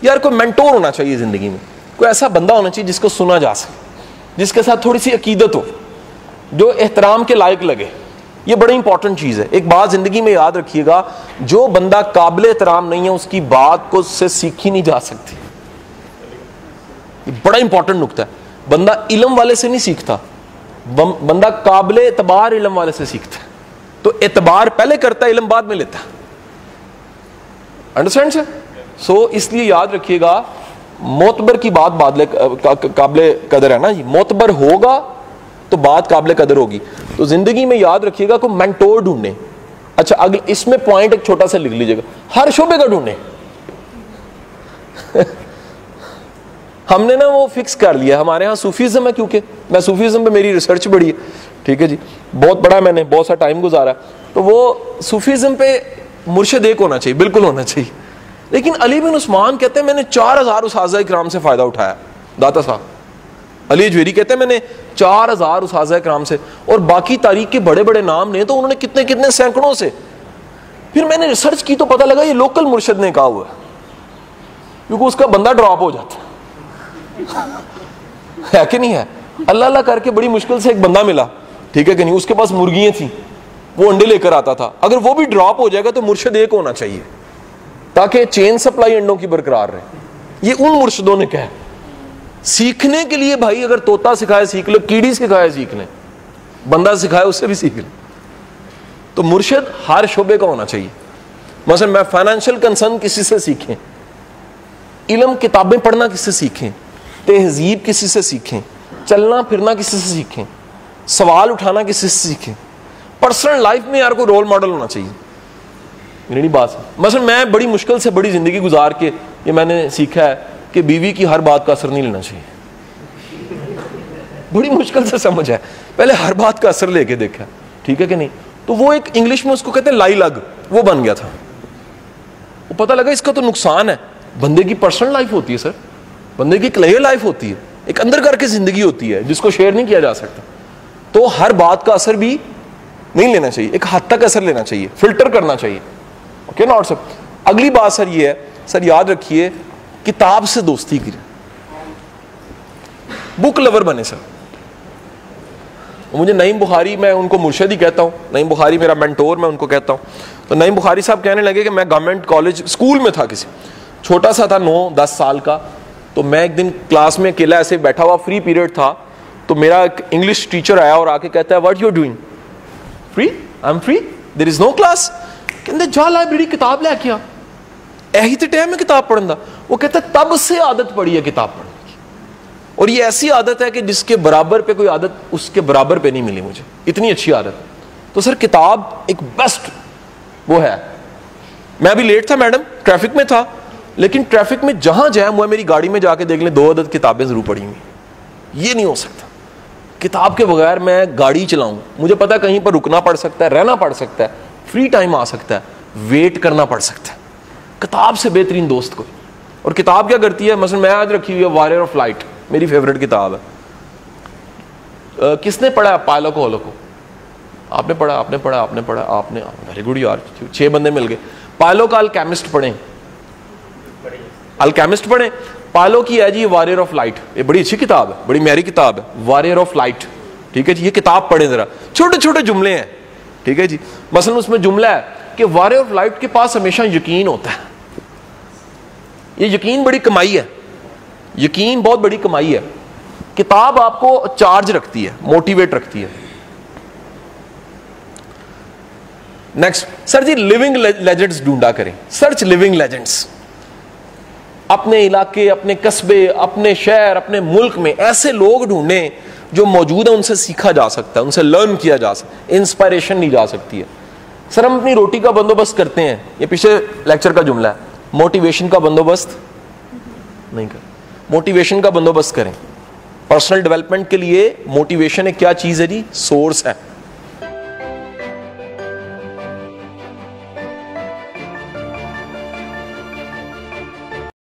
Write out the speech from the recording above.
यार कोई मेंटोर होना चाहिए जिंदगी में, कोई ऐसा बंदा होना चाहिए जिसको सुना जा सके, जिसके साथ थोड़ी सी अकीदत हो, जो एहतराम के लायक लगे। ये बड़ी इंपॉर्टेंट चीज है। एक बात जिंदगी में याद रखिएगा, जो बंदा काबिल एहतराम नहीं है उसकी बात को से सीखी नहीं जा सकती। ये बड़ा इंपॉर्टेंट नुक्ता है। बंदा इल्म वाले से नहीं सीखता, बंदा काबिल एतबार इल्म वाले से सीखता है। तो एतबार पहले करता है, इल्म बाद में लेता है। Understand sir? सो इसलिए याद रखिएगा, मोतबर की बात काबिल कदर है ना जी। मोतबर होगा तो बात काबिल कदर होगी। तो जिंदगी में याद रखिएगा को मेंटोर ढूंढने। अच्छा, अगले इसमें पॉइंट एक छोटा सा लिख लीजिएगा, हर शोबे का ढूंढने। हमने ना वो फिक्स कर लिया, हमारे यहाँ सूफीज्म है, क्योंकि मैं सूफीज्म पे मेरी रिसर्च बड़ी है, ठीक है जी, बहुत बड़ा, मैंने बहुत सा टाइम गुजारा। तो वो सूफीज्म पे मुर्शिद एक होना चाहिए, बिल्कुल होना चाहिए। लेकिन अली बिन उस्मान कहते हैं मैंने 4000 उस्ताज़ इकराम से फायदा उठाया। दाता साहब अली अजवेरी कहते हैं मैंने 4000 उस्ताज़ इकराम से, और बाकी तारीख के बड़े बड़े नाम ने तो उन्होंने कितने कितने सैकड़ों से। फिर मैंने रिसर्च की तो पता लगा ये लोकल मुर्शिद ने कहा हुआ है, क्योंकि उसका बंदा ड्रॉप हो जाता है कि नहीं है। अल्लाह अल्लाह करके बड़ी मुश्किल से एक बंदा मिला, ठीक है कि नहीं, उसके पास मुर्गियां थी, वो अंडे लेकर आता था। अगर वो भी ड्रॉप हो जाएगा तो मुर्शिद एक होना चाहिए, ताकि चेन सप्लाई अंडों की बरकरार रहे। ये उन मुर्शिदों ने कहा। सीखने के लिए भाई, अगर तोता सिखाए सीख लो, कीड़ी सिखाए सीख ले, बंदा सिखाए उससे भी सीख ले। तो मुर्शिद हर शोबे का होना चाहिए। मसलन मैं फाइनेंशियल कंसर्न किसी से सीखें, इल्म किताबें पढ़ना किसी से सीखें, तहजीब किसी से सीखें, चलना फिरना किसी से सीखें, सवाल उठाना किसी से सीखें। पर्सनल लाइफ में यार कोई रोल मॉडल होना चाहिए। मेरी बात है, मसलन मैं बड़ी मुश्किल से बड़ी जिंदगी गुजार के ये मैंने सीखा है कि बीवी की हर बात का असर नहीं लेना चाहिए। बड़ी मुश्किल से समझ है, पहले हर बात का असर लेके देखा, ठीक है कि नहीं। तो वो एक इंग्लिश में उसको कहते हैं लाई लग, वो बन गया था। वो पता लगा इसका तो नुकसान है। बंदे की पर्सनल लाइफ होती है सर, बंदे की क्लियर लाइफ होती है, एक अंदर करके जिंदगी होती है जिसको शेयर नहीं किया जा सकता। तो हर बात का असर भी नहीं लेना चाहिए, एक हद तक असर लेना चाहिए, फिल्टर करना चाहिए। Okay not sir. अगली बात सर ये है, सर याद रखिए, किताब से दोस्ती की, बुक लवर बने सर। मुझे नईम बुखारी, मैं उनको मुर्शिद ही कहता हूँ, नईम बुखारी मेरा मेंटोर, मैं उनको कहता हूँ। तो नईम बुखारी साहब कहने लगे कि मैं गवर्नमेंट कॉलेज स्कूल में था, किसी छोटा सा था 9-10 साल का। तो मैं एक दिन क्लास में अकेला ऐसे बैठा हुआ, फ्री पीरियड था, तो मेरा एक इंग्लिश टीचर आया और आके कहता है what you are doing? Free? I am free, there is no class. कहते जा लाइब्रेरी किताब लेके आ, यही तो टाइम है किताब पढ़ने का। वो कहता तब से आदत पड़ी है किताब पढ़ने की, और ये ऐसी आदत है कि जिसके बराबर पे कोई आदत उसके बराबर पे नहीं मिली मुझे, इतनी अच्छी आदत। तो सर किताब एक बेस्ट वो है। मैं अभी लेट था मैडम, ट्रैफिक में था, लेकिन ट्रैफिक में जहां जैम हुआ मेरी गाड़ी में जाके देख लें 2 अदद किताबें जरूर पढ़ी हुई। ये नहीं हो सकता, किताब के बगैर मैं गाड़ी चलाऊं। मुझे पता है कहीं पर रुकना पड़ सकता है, रहना पड़ सकता है, फ्री टाइम आ सकता है, वेट करना पड़ सकता है। किताब से बेहतरीन दोस्त कोई। और किताब क्या करती है, मसलन मैं आज रखी हुई है वॉरियर ऑफ लाइट, मेरी फेवरेट किताब है। किसने पढ़ा पायलो को होलो को? आपने पढ़ा, आपने पढ़ा, आपने पढ़ा, आपने, वेरी गुड यार, 6 बंदे मिल गए। पायलो का अल्केमिस्ट पढ़े, अल्केमिस्ट पढ़े। पायलो की है जी वॉरियर ऑफ लाइट, ये बड़ी अच्छी किताब है, बड़ी म्यारी किताब है, वॉरियर ऑफ लाइट, ठीक है जी। ये किताब पढ़े जरा, छोटे छोटे जुमले हैं, ठीक है जी। मसलन उसमें जुमला है कि वॉरियर ऑफ लाइट के पास हमेशा यकीन होता है। ये यकीन बड़ी कमाई है, यकीन बहुत बड़ी कमाई है। किताब आपको चार्ज रखती है, मोटिवेट रखती है। नेक्स्ट सर जी, लिविंग लेजेंड्स ढूंढा करें, सर्च लिविंग लेजेंड्स। अपने इलाके, अपने कस्बे, अपने शहर, अपने मुल्क में ऐसे लोग ढूंढें जो मौजूद है, उनसे सीखा जा सकता है, उनसे लर्न किया जा सकता है, इंस्पायरेशन ली जा सकती है। सर हम अपनी रोटी का बंदोबस्त करते हैं, ये पिछले लेक्चर का जुमला है, मोटिवेशन का बंदोबस्त नहीं कर, मोटिवेशन का बंदोबस्त करें। पर्सनल डेवलपमेंट के लिए मोटिवेशन एक क्या चीज है जी? सोर्स है।